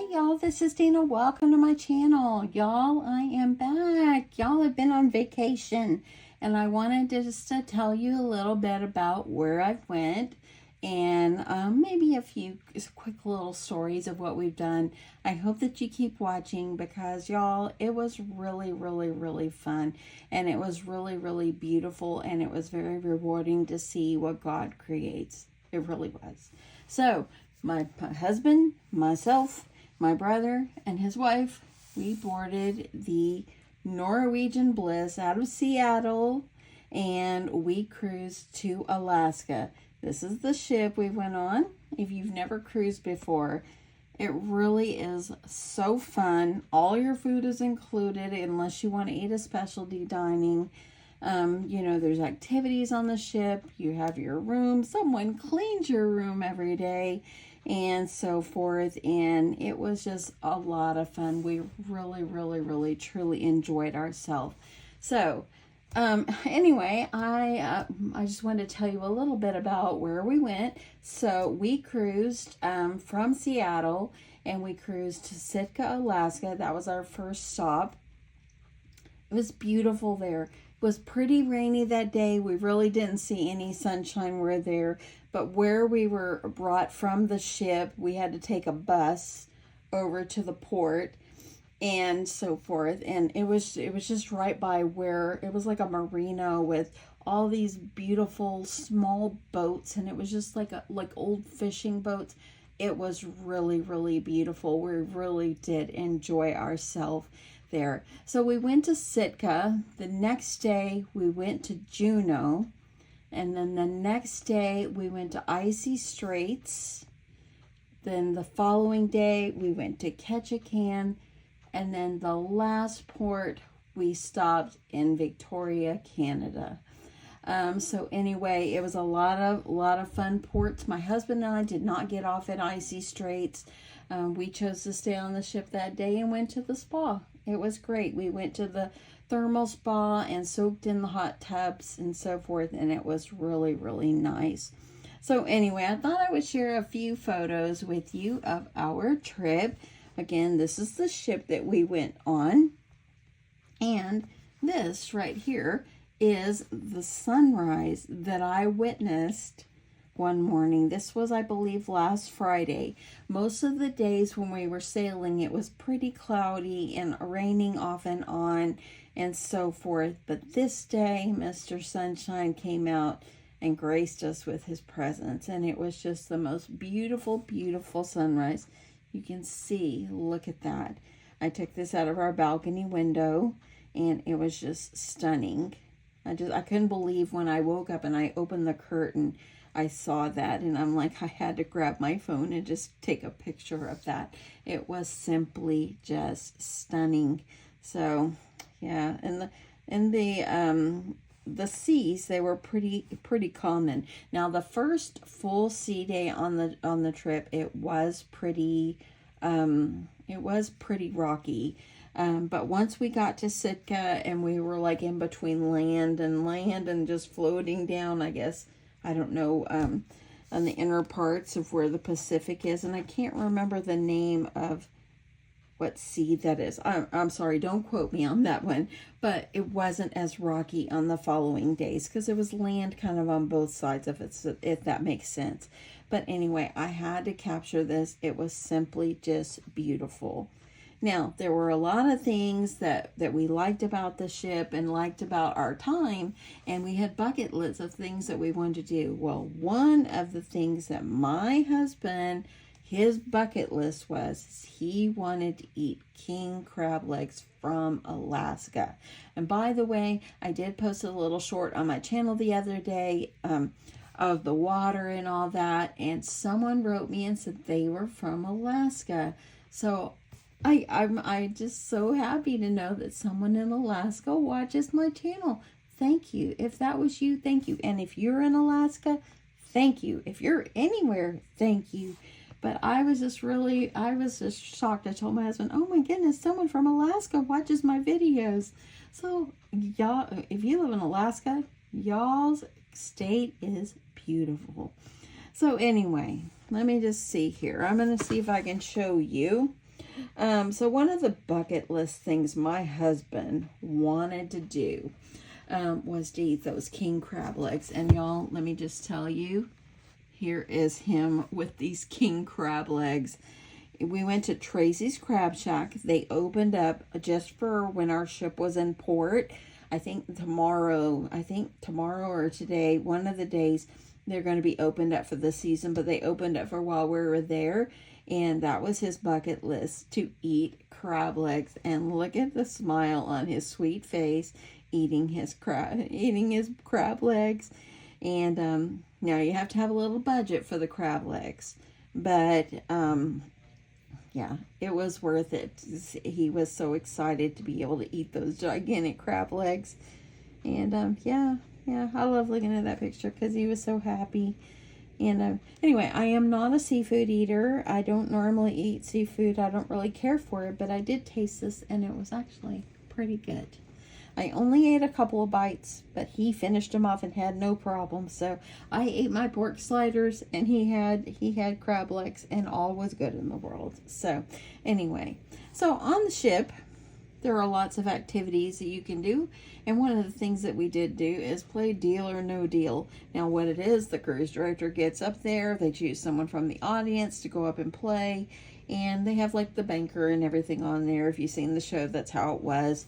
y'all, this is Dina. Welcome to my channel. Y'all, I am back. Y'all have been on vacation, and I wanted to tell you a little bit about where I went and maybe a few quick little stories of what we've done. I hope that you keep watching because, y'all, it was really fun, and it was really beautiful, and it was very rewarding to see what God creates. It really was. So, my husband, myself, my brother, and his wife, we boarded the Norwegian Bliss out of Seattle, and we cruised to Alaska. This is the ship we went on. If you've never cruised before, it really is so fun. All your food is included unless you want to eat a specialty dining. There's activities on the ship. You have your room. Someone cleans your room every day and so forth. And it was just a lot of fun. We really truly enjoyed ourselves. So, anyway, I just wanted to tell you a little bit about where we went. So we cruised from Seattle, and we cruised to Sitka, Alaska. That was our first stop. It was beautiful there. It was pretty rainy that day. We really didn't see any sunshine where there, but where we were brought from the ship, we had to take a bus over to the port and so forth, and it was just right by where it was like a marina with all these beautiful small boats, and it was just like old fishing boats. It was really beautiful. We really did enjoy ourselves there. So we went to Sitka. The next day we went to Juneau, and then the next day we went to Icy Straits. Then the following day we went to Ketchikan, and then the last port we stopped in Victoria, Canada. So anyway, it was a lot of fun ports. My husband and I did not get off at Icy Straits. We chose to stay on the ship that day and went to the spa. It was great. We went to the thermal spa and soaked in the hot tubs and so forth, and it was really nice. So anyway, I thought I would share a few photos with you of our trip. Again, this is the ship that we went on, and this right here is the sunrise that I witnessed one morning. This was, I believe, last Friday. Most of the days when we were sailing, it was pretty cloudy and raining off and on and so forth. But this day, Mr. Sunshine came out and graced us with his presence. And it was just the most beautiful sunrise. You can see, look at that. I took this out of our balcony window, and it was just stunning. I couldn't believe when I woke up and I opened the curtain, I saw that, and I'm like, I had to grab my phone and just take a picture of that. It was simply just stunning. So, yeah, and the seas, they were pretty common. Now, the first full sea day on the trip, it was pretty rocky. But once we got to Sitka and we were like in between land and just floating down, I guess, I don't know, on the inner parts of where the Pacific is. And I can't remember the name of what sea that is. I'm sorry, don't quote me on that one. But it wasn't as rocky on the following days because it was land kind of on both sides of it, so if that makes sense. But anyway, I had to capture this. It was simply just beautiful. Now, there were a lot of things that we liked about the ship and liked about our time, and we had bucket lists of things that we wanted to do. Well, one of the things that my husband, his bucket list was he wanted to eat king crab legs from Alaska. And by the way, I did post a little short on my channel the other day of the water and all that, and someone wrote me and said they were from Alaska. So I'm just so happy to know that someone in Alaska watches my channel. Thank you. If that was you, thank you. And if you're in Alaska, thank you. If you're anywhere, thank you. But I was just shocked. I told my husband, oh my goodness, someone from Alaska watches my videos. So y'all, if you live in Alaska, y'all's state is beautiful. So anyway, let me just see here. I'm going to see if I can show you So one of the bucket list things my husband wanted to do was to eat those king crab legs. And y'all, let me just tell you, here is him with these king crab legs. We went to Tracy's Crab Shack. They opened up just for when our ship was in port. I think tomorrow or today, one of the days, they're going to be opened up for the season, but they opened up for while we were there. And that was his bucket list, to eat crab legs. And look at the smile on his sweet face, eating his crab legs. And now you have to have a little budget for the crab legs, but yeah, it was worth it. He was so excited to be able to eat those gigantic crab legs. And yeah, I love looking at that picture because he was so happy. And anyway, I am not a seafood eater. I don't normally eat seafood. I don't really care for it, but I did taste this and it was actually pretty good. I only ate a couple of bites, but he finished them off and had no problem. So I ate my pork sliders and he had crab legs, and all was good in the world. So anyway, so on the ship, there are lots of activities that you can do. And one of the things that we did do is play Deal or No Deal. Now what it is, the cruise director gets up there, they choose someone from the audience to go up and play. And they have like the banker and everything on there. If you've seen the show, that's how it was,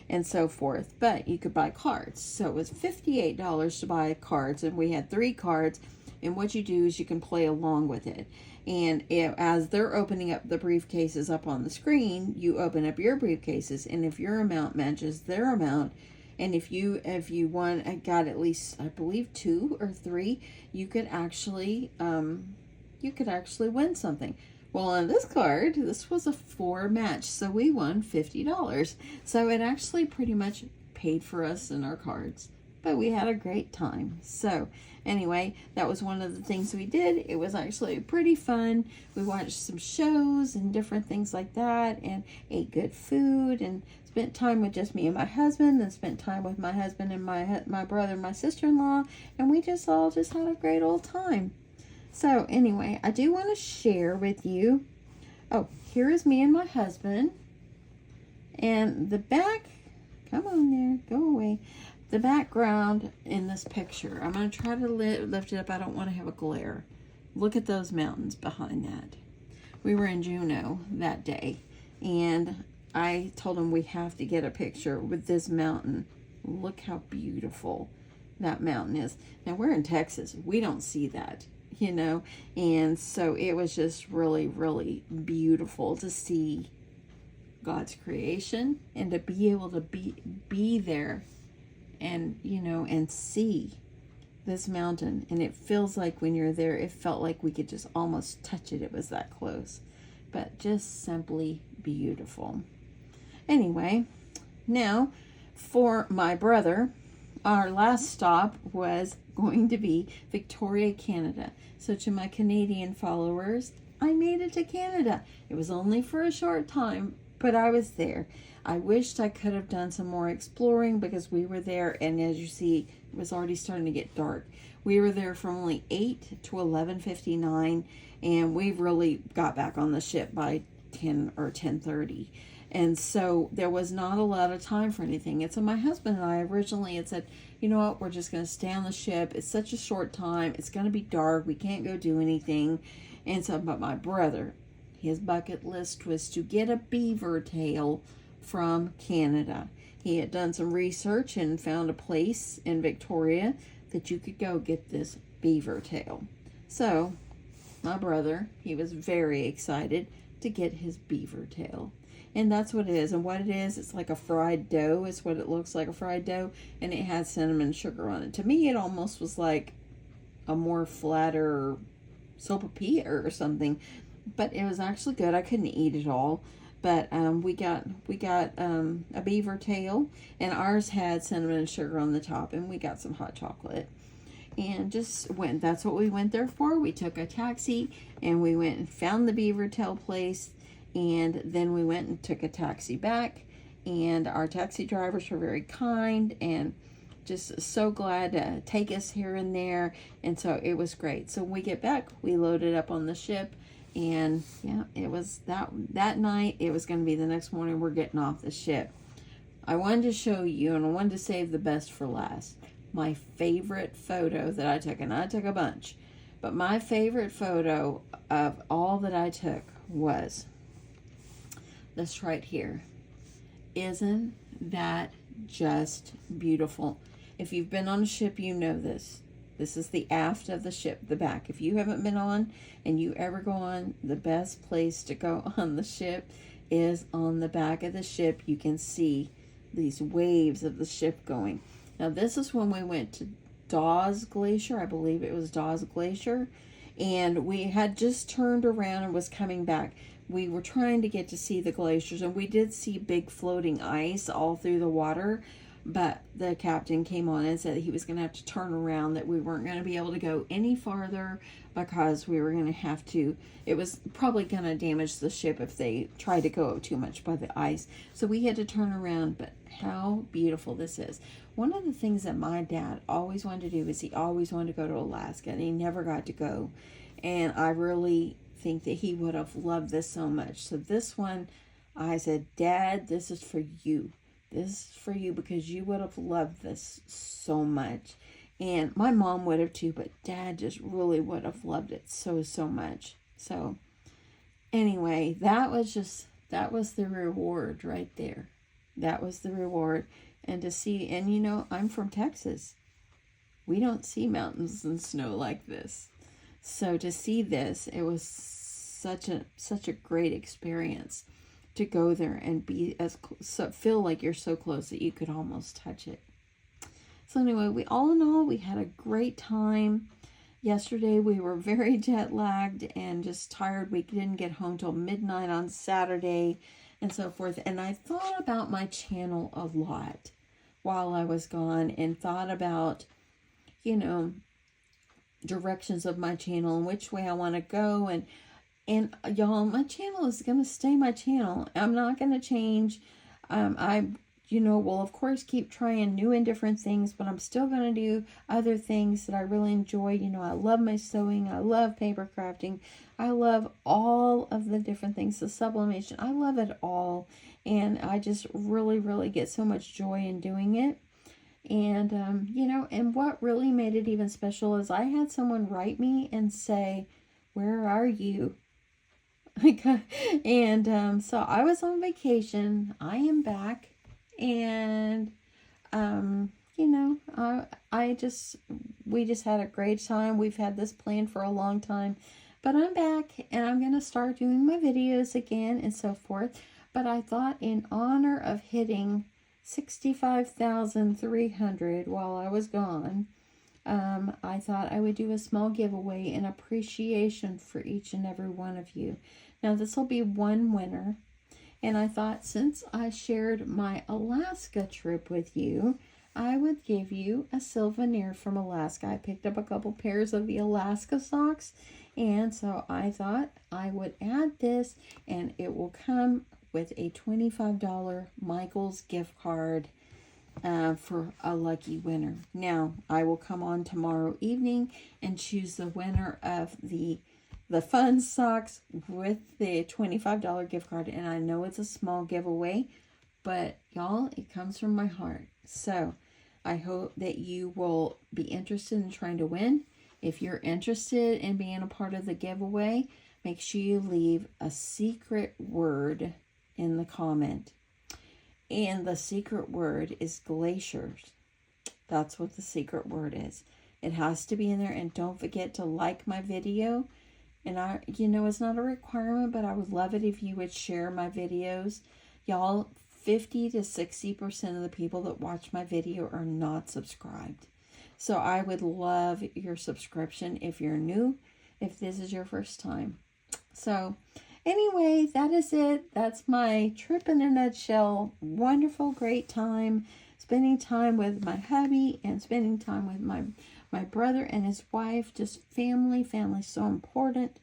and so forth. But you could buy cards. So it was $58 to buy cards, and we had 3 cards. And what you do is you can play along with it. And as they're opening up the briefcases up on the screen, you open up your briefcases, and if your amount matches their amount, and if you got at least, I believe, 2 or 3, you could actually win something. Well, on this card, this was a 4 match, so we won $50. So it actually pretty much paid for us and our cards, but we had a great time. So anyway, that was one of the things we did. It was actually pretty fun. We watched some shows and different things like that, and ate good food, and spent time with just me and my husband, and spent time with my husband and my brother and my sister-in-law, and we just all had a great old time. So anyway, I do want to share with you, here is me and my husband, and the back, come on there, go away, the background in this picture, I'm going to try to lift it up. I don't want to have a glare. Look at those mountains behind that. We were in Juneau that day, and I told him we have to get a picture with this mountain. Look how beautiful that mountain is. Now we're in Texas. We don't see that, and so it was just really, really beautiful to see God's creation, and to be able to be there and and see this mountain. And it feels like when you're there, it felt like we could just almost touch it. It was that close, but just simply beautiful. Anyway, now for my brother, our last stop was going to be Victoria, Canada. So to my Canadian followers, I made it to Canada. It was only for a short time, but I was there. I wished I could have done some more exploring because we were there, and as you see, it was already starting to get dark. We were there from only 8 to 11:59, and we really got back on the ship by 10 or 10:30. And so there was not a lot of time for anything. And so my husband and I originally had said, you know what, we're just going to stay on the ship. It's such a short time. It's going to be dark. We can't go do anything. And so, but my brother, his bucket list was to get a beaver tail from Canada. He had done some research and found a place in Victoria that you could go get this beaver tail. So my brother, he was very excited to get his beaver tail. And that's what it is. And what it is, it's like a fried dough is what it looks like, a fried dough. And it has cinnamon sugar on it. To me, it almost was like a more flatter sopapilla or something. But it was actually good. I couldn't eat it all. But we got a beaver tail. And ours had cinnamon and sugar on the top. And we got some hot chocolate. And just went. That's what we went there for. We took a taxi. And we went and found the beaver tail place. And then we went and took a taxi back, and our taxi drivers were very kind and just so glad to take us here and there. And so it was great. So when we get back, we loaded up on the ship And yeah, it was that night. It was going to be the next morning. We're getting off the ship. I wanted to show you, and I wanted to save the best for last. My favorite photo that I took, and I took a bunch, but my favorite photo of all that I took was this right here. Isn't that just beautiful? If you've been on a ship, you know this. This is the aft of the ship, the back. If you haven't been on and you ever go on, the best place to go on the ship is on the back of the ship. You can see these waves of the ship going. Now, this is when we went to Dawes Glacier. I believe it was Dawes Glacier. And we had just turned around and was coming back. We were trying to get to see the glaciers, and we did see big floating ice all through the water. But the captain came on and said he was going to have to turn around, that we weren't going to be able to go any farther because we were going to have to, it was probably going to damage the ship if they tried to go too much by the ice. So we had to turn around. But how beautiful this is. One of the things that my dad always wanted to do is he always wanted to go to Alaska, and he never got to go. And I really think that he would have loved this so much. So this one, I said, Dad, this is for you. This is for you because you would have loved this so much. And my mom would have too, but Dad just really would have loved it so, so much. So anyway, that was the reward right there. That was the reward. And to see, and you know, I'm from Texas. We don't see mountains and snow like this. So to see this, it was such a great experience to go there and be feel like you're so close that you could almost touch it. So anyway, all in all, we had a great time. Yesterday we were very jet lagged and just tired. We didn't get home till midnight on Saturday and so forth. And I thought about my channel a lot while I was gone, and thought about, you know, directions of my channel and which way I want to go. And y'all, my channel is going to stay my channel. I'm not going to change. I will of course keep trying new and different things, but I'm still going to do other things that I really enjoy. You know, I love my sewing. I love paper crafting. I love all of the different things, the sublimation. I love it all. And I just really, really get so much joy in doing it. And, and what really made it even special is I had someone write me and say, "Where are you?" And so I was on vacation. I am back. And, we just had a great time. We've had this planned for a long time. But I'm back, and I'm going to start doing my videos again and so forth. But I thought, in honor of hitting 65,300 while I was gone, I thought I would do a small giveaway in appreciation for each and every one of you. Now, this will be one winner. And I thought, since I shared my Alaska trip with you, I would give you a souvenir from Alaska. I picked up a couple pairs of the Alaska socks. And so I thought I would add this, and it will come with a $25 Michaels gift card for a lucky winner. Now, I will come on tomorrow evening and choose the winner of the fun socks with the $25 gift card. And I know it's a small giveaway, but y'all, it comes from my heart. So I hope that you will be interested in trying to win. If you're interested in being a part of the giveaway, make sure you leave a secret word in the comment. And the secret word is glaciers. That's what the secret word is. It has to be in there. And don't forget to like my video. And it's not a requirement, but I would love it if you would share my videos. Y'all, 50 to 60% of the people that watch my video are not subscribed. So I would love your subscription if you're new, if this is your first time. So anyway, that is it. That's my trip in a nutshell. Wonderful, great time. Spending time with my hubby and spending time with my brother and his wife. Just family so important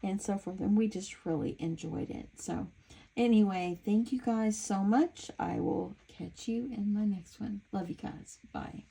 and so forth. And we just really enjoyed it. So anyway, thank you guys so much. I will catch you in my next one. Love you guys. Bye.